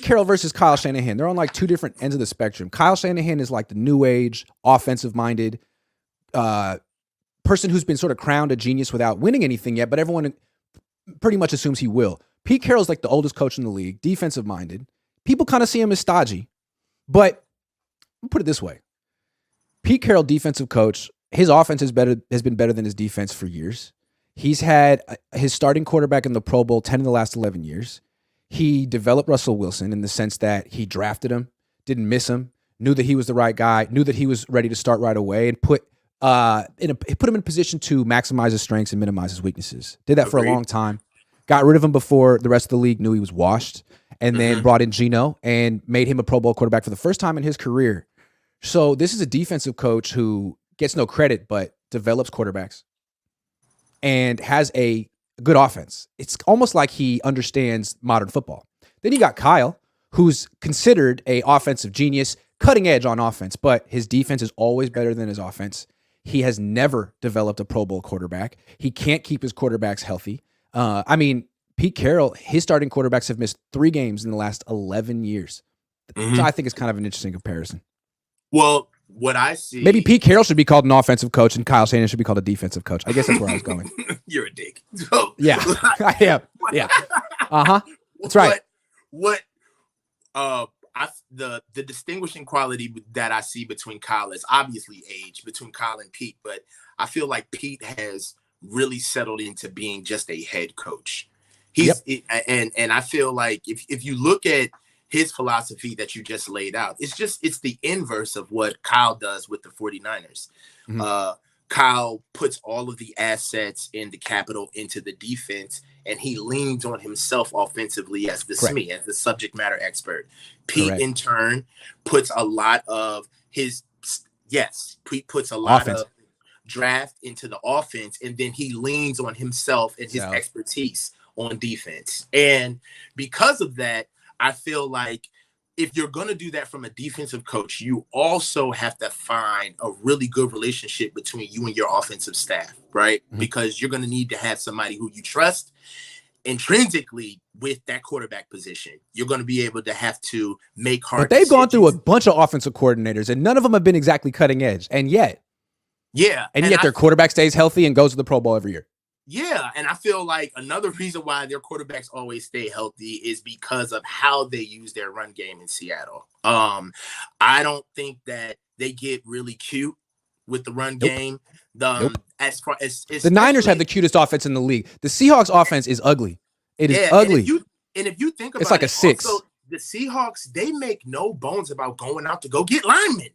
Carroll versus Kyle Shanahan. They're on like two different ends of the spectrum. Kyle Shanahan is like the new age, offensive-minded person who's been sort of crowned a genius without winning anything yet, but everyone pretty much assumes he will. Pete Carroll's like the oldest coach in the league, defensive-minded. People kind of see him as stodgy, but I'll put it this way. Pete Carroll, defensive coach, his offense has been better than his defense for years. He's had his starting quarterback in the Pro Bowl 10 of the last 11 years. He developed Russell Wilson in the sense that he drafted him, didn't miss him, knew that he was the right guy, knew that he was ready to start right away, and put him in a position to maximize his strengths and minimize his weaknesses. Did that for a long time. Got rid of him before the rest of the league knew he was washed, and then brought in Geno and made him a Pro Bowl quarterback for the first time in his career. So this is a defensive coach who gets no credit, but develops quarterbacks and has a good offense. It's almost like he understands modern football. Then you got Kyle, who's considered a offensive genius, cutting edge on offense, but his defense is always better than his offense. He has never developed a Pro Bowl quarterback. He can't keep his quarterbacks healthy. Pete Carroll, his starting quarterbacks have missed 3 games in the last 11 years. So I think it's kind of an interesting comparison. Well, what I see... Maybe Pete Carroll should be called an offensive coach and Kyle Shanahan should be called a defensive coach. I guess that's where I was going. You're a dick. So, yeah, I am. Yeah. That's right. The distinguishing quality that I see between Kyle is obviously age, between Kyle and Pete, but I feel like Pete has really settled into being just a head coach. And I feel like if you look at his philosophy that you just laid out, it's the inverse of what Kyle does with the 49ers. Kyle puts all of the assets and the capital into the defense, and he leans on himself offensively as the SME, as the subject matter expert. Pete, in turn, puts a lot of of draft into the offense, and then he leans on himself and his expertise on defense. And because of that, I feel like if you're going to do that from a defensive coach, you also have to find a really good relationship between you and your offensive staff, right? Because you're going to need to have somebody who you trust intrinsically with that quarterback position. You're going to be able to have to make hard decisions. But they've gone through a bunch of offensive coordinators, and none of them have been exactly cutting edge. And yet their quarterback stays healthy and goes to the Pro Bowl every year. Yeah, and I feel like another reason why their quarterbacks always stay healthy is because of how they use their run game in Seattle. I don't think that they get really cute with the run game. As far as the Niners have the cutest offense in the league. The Seahawks offense is ugly. It is ugly. And if you think about it's like a 6. Also, the Seahawks, they make no bones about going out to go get linemen.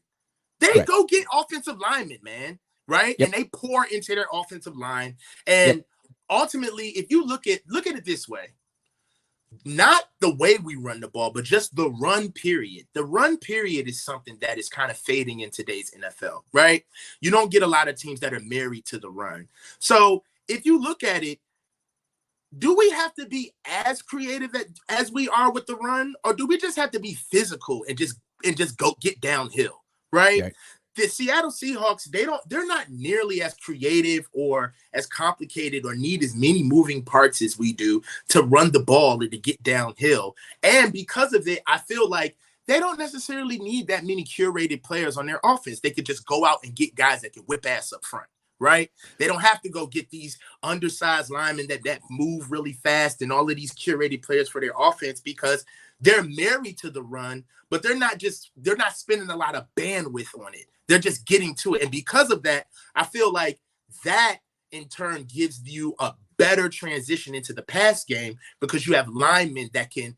They go get offensive linemen, man. Right. And they pour into their offensive line. And ultimately, if you look at it this way, not the way we run the ball, but just the run period. The run period is something that is kind of fading in today's NFL, right? You don't get a lot of teams that are married to the run. So if you look at it, do we have to be as creative as we are with the run, or do we just have to be physical and just go get downhill, right? The Seattle Seahawks, they're not nearly as creative or as complicated or need as many moving parts as we do to run the ball and to get downhill. And because of it, I feel like they don't necessarily need that many curated players on their offense. They could just go out and get guys that can whip ass up front, right? They don't have to go get these undersized linemen that move really fast and all of these curated players for their offense because they're married to the run, but they're not spending a lot of bandwidth on it. They're just getting to it. And because of that, I feel like that in turn gives you a better transition into the pass game because you have linemen that can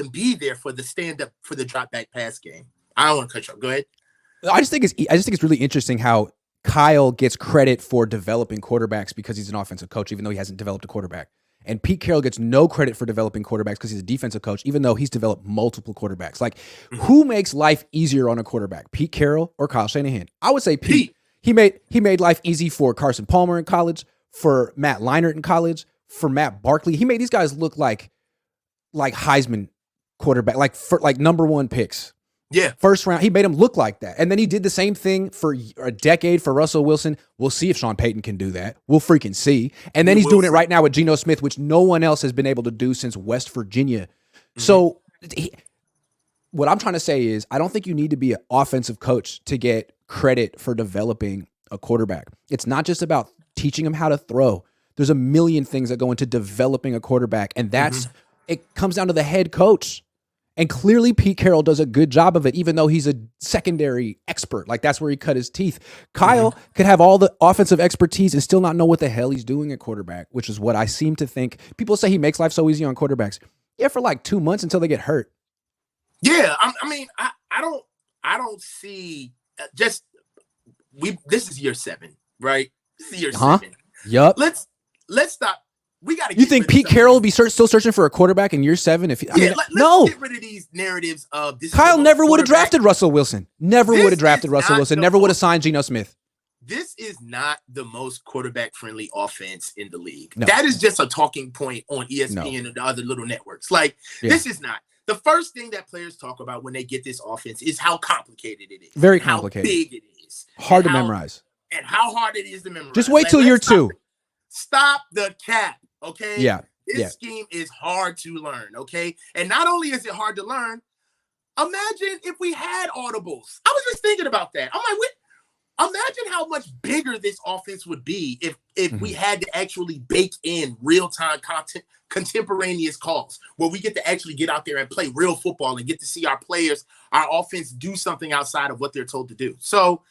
be there for the stand-up, for the drop-back pass game. I don't want to cut you off. Go ahead. I just think it's really interesting how Kyle gets credit for developing quarterbacks because he's an offensive coach, even though he hasn't developed a quarterback. And Pete Carroll gets no credit for developing quarterbacks because he's a defensive coach, even though he's developed multiple quarterbacks. Like, who makes life easier on a quarterback, Pete Carroll or Kyle Shanahan? I would say Pete. He made life easy for Carson Palmer in college, for Matt Leinart in college, for Matt Barkley. He made these guys look like Heisman quarterback, like number 1 picks. Yeah. First round, he made him look like that. And then he did the same thing for a decade for Russell Wilson. We'll see if Sean Payton can do that. We'll freaking see. And then he's doing it right now with Geno Smith, which no one else has been able to do since West Virginia. So what I'm trying to say is I don't think you need to be an offensive coach to get credit for developing a quarterback. It's not just about teaching him how to throw. There's a million things that go into developing a quarterback, and it comes down to the head coach. And clearly Pete Carroll does a good job of it, even though he's a secondary expert. Like, that's where he cut his teeth. Kyle could have all the offensive expertise and still not know what the hell he's doing at quarterback, which is what I seem to think. People say he makes life so easy on quarterbacks. Yeah, for like 2 months until they get hurt. Yeah, I don't see this is year 7, right? This is year 7. Yup. Let's stop. We got to. You think Pete Carroll will be still searching for a quarterback in year 7? Let's no. get rid of these narratives of this. Kyle never would have drafted Russell Wilson. Never would have drafted Russell Wilson. Never would have signed Geno Smith. This is not the most quarterback-friendly offense in the league. No. That is just a talking point on ESPN and the other little networks. This is not. The first thing that players talk about when they get this offense is how complicated it is. Very complicated. How big it is. Hard to memorize. And how hard it is to memorize. Just wait till year 2. Stop the cap, okay? Yeah. This scheme is hard to learn, okay? And not only is it hard to learn, imagine if we had audibles. I was just thinking about that. I'm like, imagine how much bigger this offense would be if we had to actually bake in real-time content, contemporaneous calls, where we get to actually get out there and play real football and get to see our players, our offense do something outside of what they're told to do. So,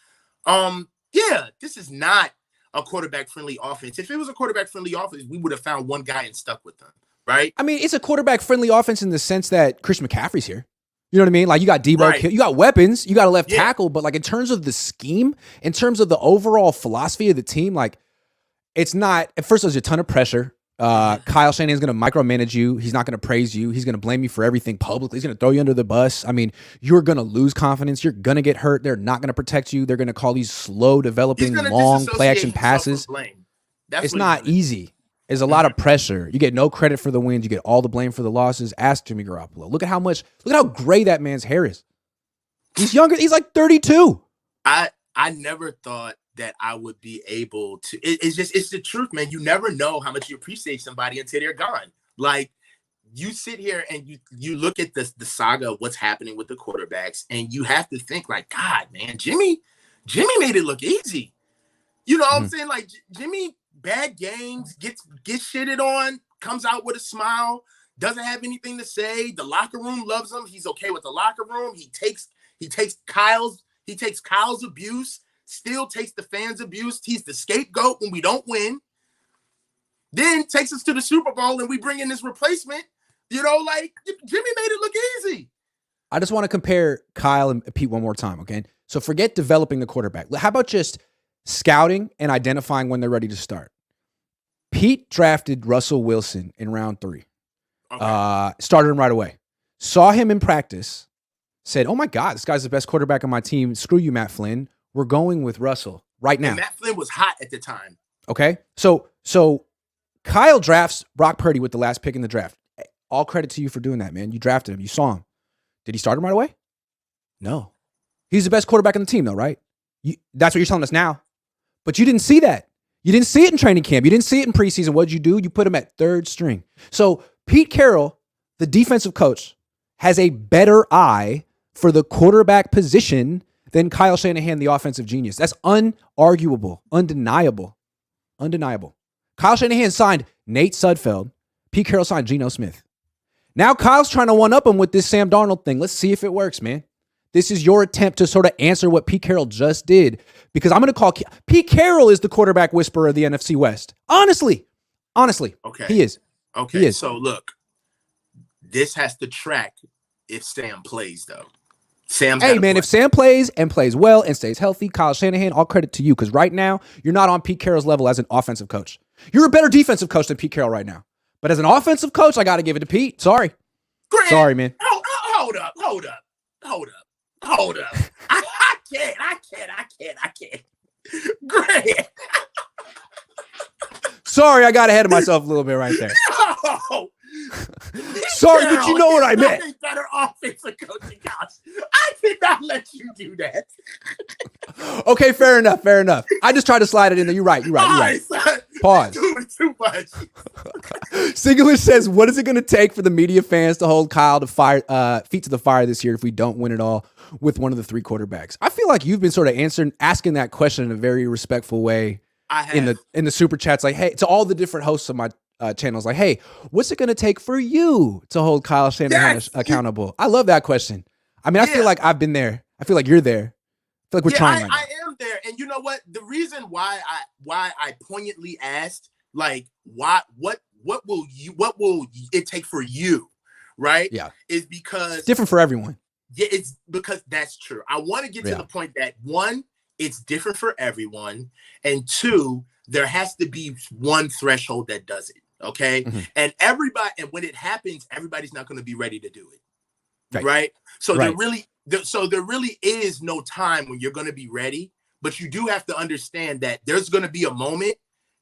this is not a quarterback-friendly offense. If it was a quarterback-friendly offense, we would have found one guy and stuck with them, right? I mean, it's a quarterback-friendly offense in the sense that Christian McCaffrey's here. You know what I mean? Like, you got Debo, you got weapons, you got a left tackle, but like in terms of the scheme, in terms of the overall philosophy of the team, like, it's not. At first, there's a ton of pressure. Kyle Shanahan's going to micromanage you. He's not going to praise you. He's going to blame you for everything publicly. He's going to throw you under the bus. I mean, you're going to lose confidence. You're going to get hurt. They're not going to protect you. They're going to call these slow developing, long play action passes. It's not easy. There's a lot of pressure. You get no credit for the wins. You get all the blame for the losses. Ask Jimmy Garoppolo. Look at how gray that man's hair is. He's younger. He's like 32. I never thought that I would be able to. It's the truth, man. You never know how much you appreciate somebody until they're gone. Like, you sit here and you look at the saga of what's happening with the quarterbacks, and you have to think like, God, man, Jimmy made it look easy. You know what I'm saying? Like, Jimmy, bad games, gets shitted on, comes out with a smile, doesn't have anything to say. The locker room loves him. He's okay with the locker room. He takes Kyle's abuse, still takes the fans' abuse. He's the scapegoat when we don't win. Then takes us to the Super Bowl and we bring in this replacement. You know, like, Jimmy made it look easy. I just want to compare Kyle and Pete one more time, okay? So forget developing the quarterback. How about just scouting and identifying when they're ready to start? Pete drafted Russell Wilson in round 3. Okay. Started him right away. Saw him in practice. Said, oh my God, this guy's the best quarterback on my team. Screw you, Matt Flynn. We're going with Russell right now. And Matt Flynn was hot at the time. Okay. So Kyle drafts Brock Purdy with the last pick in the draft. All credit to you for doing that, man. You drafted him. You saw him. Did he start him right away? No. He's the best quarterback on the team, though, right? That's what you're telling us now. But you didn't see that. You didn't see it in training camp. You didn't see it in preseason. What did you do? You put him at 3rd string. So Pete Carroll, the defensive coach, has a better eye for the quarterback position than Kyle Shanahan, the offensive genius. That's unarguable, undeniable. Kyle Shanahan signed Nate Sudfeld. Pete Carroll signed Geno Smith. Now Kyle's trying to one-up him with this Sam Darnold thing. Let's see if it works, man. This is your attempt to sort of answer what Pete Carroll just did, because I'm going to call Pete Carroll is the quarterback whisperer of the NFC West. Honestly. Okay. He is. Okay. He is. So look, this has to track if Sam plays, though. If Sam plays and plays well and stays healthy, Kyle Shanahan, all credit to you, because right now you're not on Pete Carroll's level as an offensive coach. You're a better defensive coach than Pete Carroll right now. But as an offensive coach, I got to give it to Pete. Sorry. Grant, sorry, man. Hold up. I can't. Grant. Sorry, I got ahead of myself a little bit right there. No. Sorry, but you know what I meant. Better offensive coaching, gosh. I did not let you do that. Okay, fair enough. I just tried to slide it in there. You're right. All right. Pause. Too much. Singular says, what is it going to take for the media fans to hold Kyle to feet to the fire this year if we don't win it all with one of the three quarterbacks? I feel like you've been sort of asking that question in a very respectful way in the super chats. Like, hey, to all the different hosts of my channels, like, hey, what's it going to take for you to hold Kyle Shanahan accountable? I love that question. I mean, I feel like I've been there. I feel like you're there. I feel like we're trying right now. I am there. And you know what? The reason why I poignantly asked, like, what will it take for you, right? Yeah. Is because it's different for everyone. Yeah, it's because that's true. I want to get to the point that one, it's different for everyone, and two, there has to be one threshold that does it. Okay. Mm-hmm. And when it happens, everybody's not going to be ready to do it. Right. So there really is no time when you're going to be ready, but you do have to understand that there's going to be a moment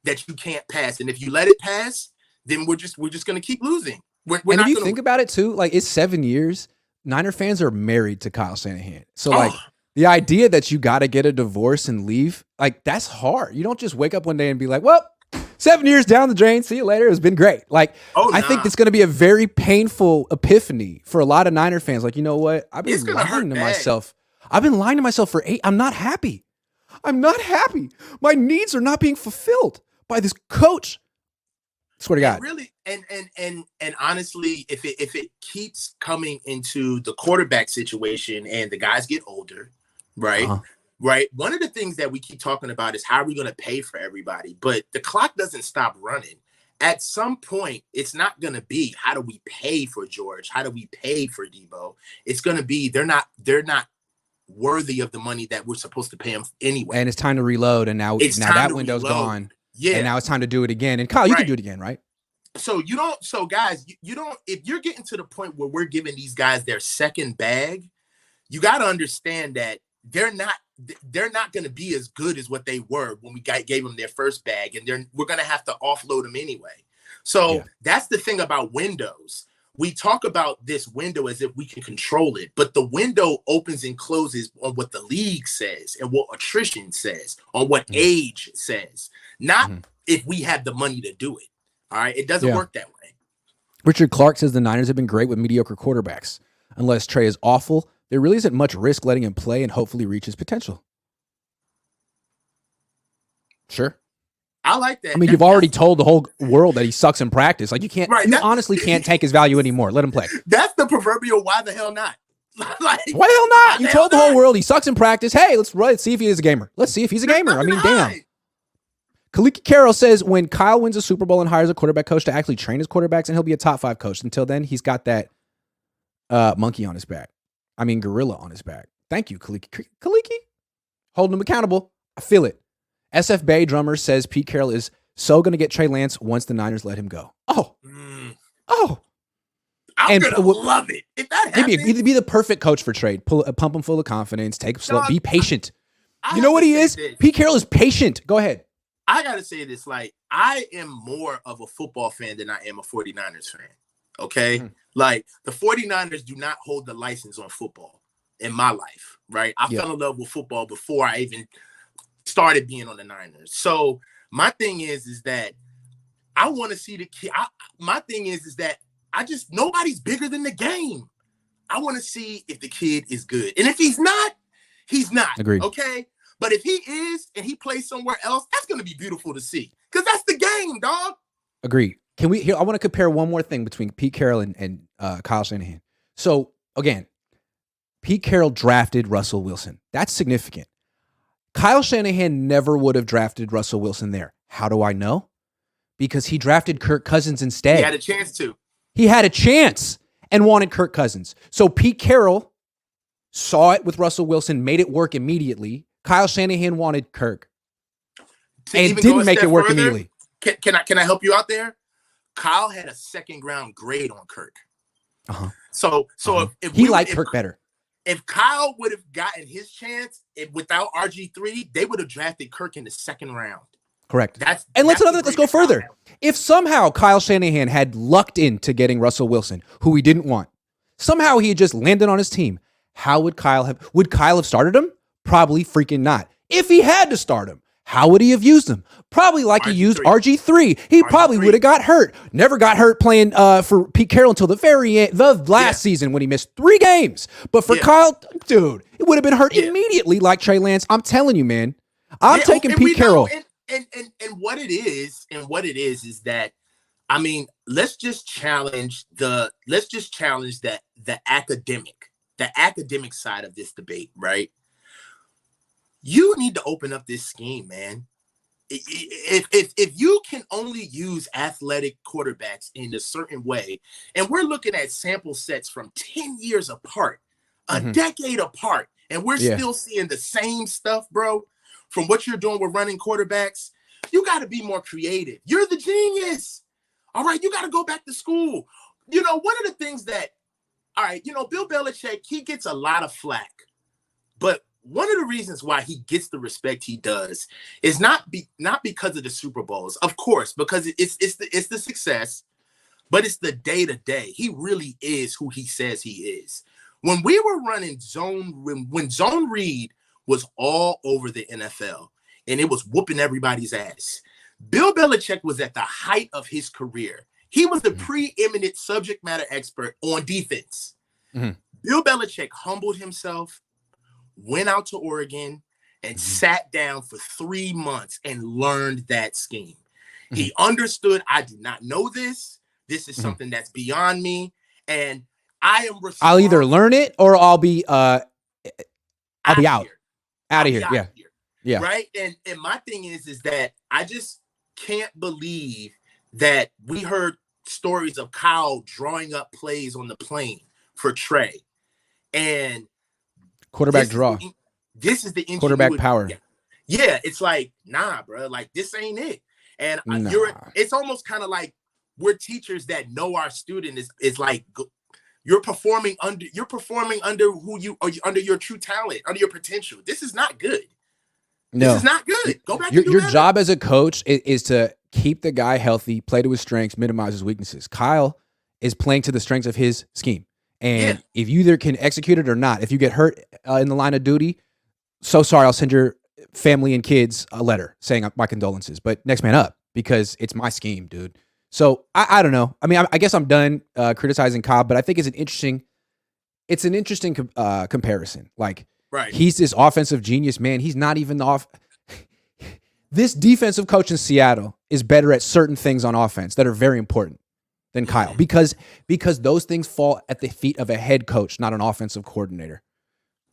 that you can't pass. And if you let it pass, then we're just going to keep losing. If you think about it too, like it's 7 years, Niner fans are married to Kyle Shanahan. So like the idea that you got to get a divorce and leave, like that's hard. You don't just wake up one day and be like, well, 7 years down the drain, see you later. It's been great. Like, I think it's going to be a very painful epiphany for a lot of Niner fans. Like, you know what? I've been lying to myself. I've been lying to myself for 8. I'm not happy. My needs are not being fulfilled by this coach. Swear to God. Really, and honestly, if it keeps coming into the quarterback situation and the guys get older, right? Uh-huh. Right. One of the things that we keep talking about is how are we going to pay for everybody? But the clock doesn't stop running. At some point, it's not going to be how do we pay for George? How do we pay for Debo? It's going to be they're not worthy of the money that we're supposed to pay them anyway. And it's time to reload. And now that window's gone. Yeah. And now it's time to do it again. And Kyle, you can do it again, right? So guys, you don't, if you're getting to the point where we're giving these guys their second bag, you got to understand that they're not going to be as good as what they were when we gave them their first bag, and we're going to have to offload them anyway. So that's the thing about windows. We talk about this window as if we can control it, but the window opens and closes on what the league says and what attrition says, on what age says, not if we have the money to do it. All right. It doesn't work that way. Richard Clark says the Niners have been great with mediocre quarterbacks. Unless Trey is awful, there really isn't much risk letting him play and hopefully reach his potential. Sure. I like that. I mean, you've already told the whole world that he sucks in practice. Like you honestly can't take his value anymore. Let him play. That's the proverbial why the hell not? Like, why the hell not? You told the whole world he sucks in practice. Hey, let's see if he is a gamer. Let's see if he's a gamer. I mean, damn. Pete Carroll says when Kyle wins a Super Bowl and hires a quarterback coach to actually train his quarterbacks, and he'll be a top 5 coach. Until then, he's got that monkey on his back. I mean, gorilla on his back. Thank you, Kaliki. Holding him accountable. I feel it. SF Bay drummer says Pete Carroll is so going to get Trey Lance once the Niners let him go. I'm going to love it. If that happens. He'd be the perfect coach for trade. Pump him full of confidence. Take him slow. Be patient. You know what he is? Pete Carroll is patient. Go ahead. I got to say this. Like, I am more of a football fan than I am a 49ers fan. Okay? Mm-hmm. Like, the 49ers do not hold the license on football in my life, right? I fell in love with football before I even started being on the Niners. So my thing is that I want to see the kid. My thing is that nobody's bigger than the game. I want to see if the kid is good. And if he's not, he's not. Agreed. Okay? But if he is and he plays somewhere else, that's going to be beautiful to see. Because that's the game, dog. Agreed. I want to compare one more thing between Pete Carroll and Kyle Shanahan. So, again, Pete Carroll drafted Russell Wilson. That's significant. Kyle Shanahan never would have drafted Russell Wilson there. How do I know? Because he drafted Kirk Cousins instead. He had a chance to. He had a chance and wanted Kirk Cousins. So Pete Carroll saw it with Russell Wilson, made it work immediately. Kyle Shanahan wanted Kirk and didn't make it work immediately. Can I help you out there? Kyle had a second round grade on Kirk. Uh-huh. So if he liked Kirk better. If Kyle would have gotten his chance without RG3, they would have drafted Kirk in the second round. Correct. Let's go further. If somehow Kyle Shanahan had lucked into getting Russell Wilson, who he didn't want, somehow he had just landed on his team, how would Kyle have started him? Probably freaking not. If he had to start him, How would he have used him? Probably like he used RG3. He probably would have got hurt. Never got hurt playing for Pete Carroll until the very end, the last season when he missed 3 games. But for Kyle, dude, it would have been hurt immediately like Trey Lance. I'm telling you, man. I'm taking Pete Carroll. And what it is is that, I mean, let's just challenge the academic side of this debate, right? You need to open up this scheme, man. If you can only use athletic quarterbacks in a certain way, and we're looking at sample sets from 10 years apart, a decade apart, and we're still seeing the same stuff, bro, from what you're doing with running quarterbacks, you got to be more creative. You're the genius. All right, you got to go back to school. You know, one of the things that, all right, you know, Bill Belichick, he gets a lot of flack, but one of the reasons why he gets the respect he does is not because of the Super Bowls, of course, because it's the success, but it's the day-to-day. He really is who he says he is. When we were running when zone read was all over the NFL and it was whooping everybody's ass, Bill Belichick was at the height of his career. He was the preeminent subject matter expert on defense. Bill Belichick humbled himself, went out to Oregon, and sat down for 3 months and learned that scheme. He understood, I do not know this. This is something that's beyond me. And I am I'll either learn it or I'll be out of here. Yeah. Right. And my thing is that I just can't believe that we heard stories of Kyle drawing up plays on the plane for Trey. And quarterback draw. This is the quarterback power. Yeah, it's like, nah, bro, like this ain't it. And it's almost kind of like we're teachers that know our student is like you're performing under who you are, under your true talent, under your potential. This is not good. No, this is not good. Go back. Your job as a coach is to keep the guy healthy, play to his strengths, minimize his weaknesses. Kyle is playing to the strengths of his scheme. And if you either can execute it or not, if you get hurt in the line of duty, so sorry, I'll send your family and kids a letter saying my condolences, but next man up, because it's my scheme, dude. So I don't know. I mean, I guess I'm done criticizing Cobb, but I think it's an interesting comparison. Like, he's this offensive genius, man. He's not even this defensive coach in Seattle is better at certain things on offense that are very important than Kyle, because those things fall at the feet of a head coach, not an offensive coordinator.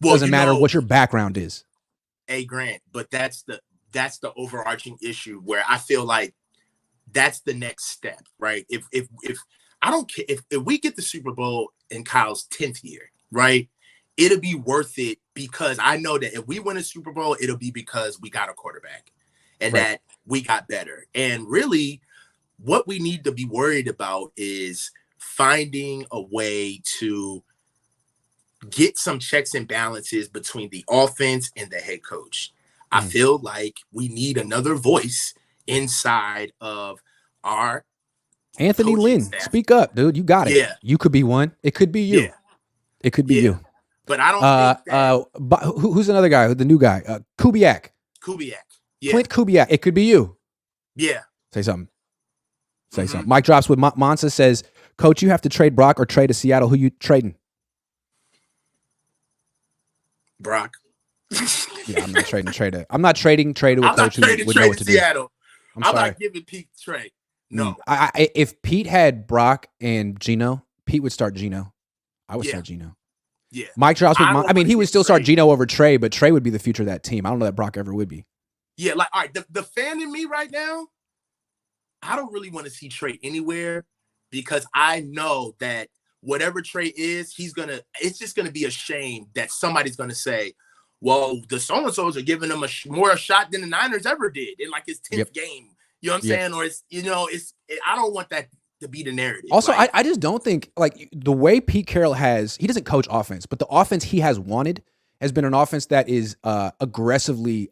Well, doesn't matter what your background is. Hey, Grant, but that's the overarching issue where I feel like that's the next step, right? If I don't care if we get the Super Bowl in Kyle's 10th year, right? It'll be worth it because I know that if we win a Super Bowl, it'll be because we got a quarterback and that we got better. And really, what we need to be worried about is finding a way to get some checks and balances between the offense and the head coach. I feel like we need another voice inside of our Anthony Lynn. Staff. Speak up, dude. You got it. Yeah. You could be one. It could be you. Yeah. It could be you. But I don't think that... who's another guy? The new guy? Kubiak. Yeah. Clint Kubiak. It could be you. Yeah. Say something. Mike drops with Monsa says, Coach, you have to trade Brock or trade to Seattle. Who you trading? Brock. Yeah, I'm not trading trade. I'm not trading trade with a coach who would know what to Seattle. do. I'm not giving Pete trade. No. If Pete had Brock and Geno, Pete would start Geno. I would start Geno. Yeah. Mike drops with he would still start Geno over Trey, but Trey would be the future of that team. I don't know that Brock ever would be. Yeah, like, all right, the fan in me right now, I don't really want to see Trey anywhere because I know that whatever Trey is, it's just going to be a shame that somebody's going to say, well, the so-and-sos are giving him more a shot than the Niners ever did in like his 10th game. You know what I'm saying? Or I don't want that to be the narrative. Also, I just don't think like the way Pete Carroll he doesn't coach offense, but the offense he has wanted has been an offense that is aggressively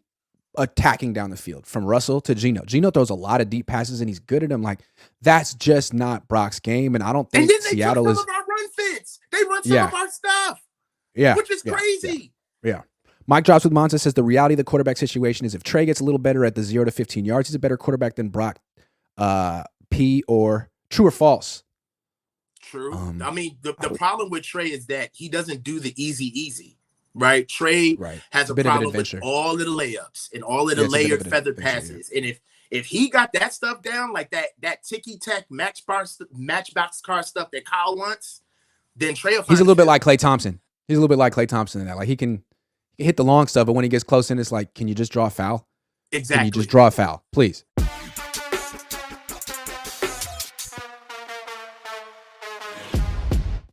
attacking down the field from Russell to Geno. Geno throws a lot of deep passes and he's good at them. Like, that's just not Brock's game. And I don't think Seattle is. Some of our run fits. They run some of our stuff. Yeah. Which is crazy. Yeah. Mike Drops with Monza says the reality of the quarterback situation is if Trey gets a little better at the 0 to 15 yards, he's a better quarterback than Brock P. Or true or false? True. I mean, the problem with Trey is that he doesn't do the easy, right? Trey has a problem with all of the layups and all of the layered feather passes. Yeah. And if he got that stuff down, like that ticky-tack matchbox car stuff that Kyle wants, then Trey will find He's a little bit like Klay Thompson. He's a little bit like Klay Thompson in that. Like he can hit the long stuff, but when he gets close in, it's like, can you just draw a foul? Exactly. Can you just draw a foul, please?